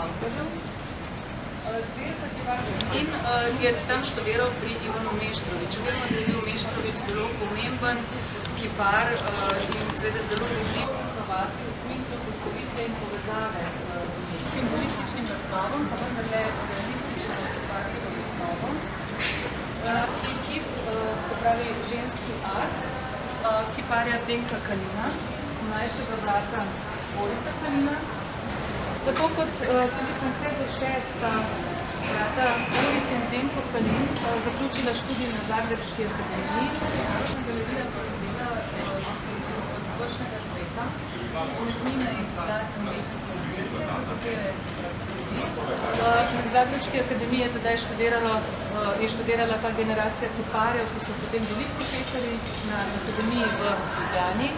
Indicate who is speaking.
Speaker 1: Cankarju, in je tam študiral pri Ivanu Meštroviču. Vemo, da je bil Meštrovič zelo pomemben kipar in seveda zelo leživ zasnovati v smislu postavitve in povezave s simbolističnim naslovom, pa vendarle realistično kiparsko zasnovo. Kip, se pravi ženski art, kiparja Zdenka Kalina, mlajšega brata Borisa Kalina. Tako kot tudi koncept šesta brata Boris in Zdenko Kalin zaključila študij na Zagrebški akademiji. Narodna galerija to vzela od izvršnega sveta, umetnine iz dodatne umetnostne zbirke, za katere skrbi. Na Zagrebški akademiji je tedaj študirala ta generacija kiparjev, ki so potem bili profesori na akademiji v Ljubljani.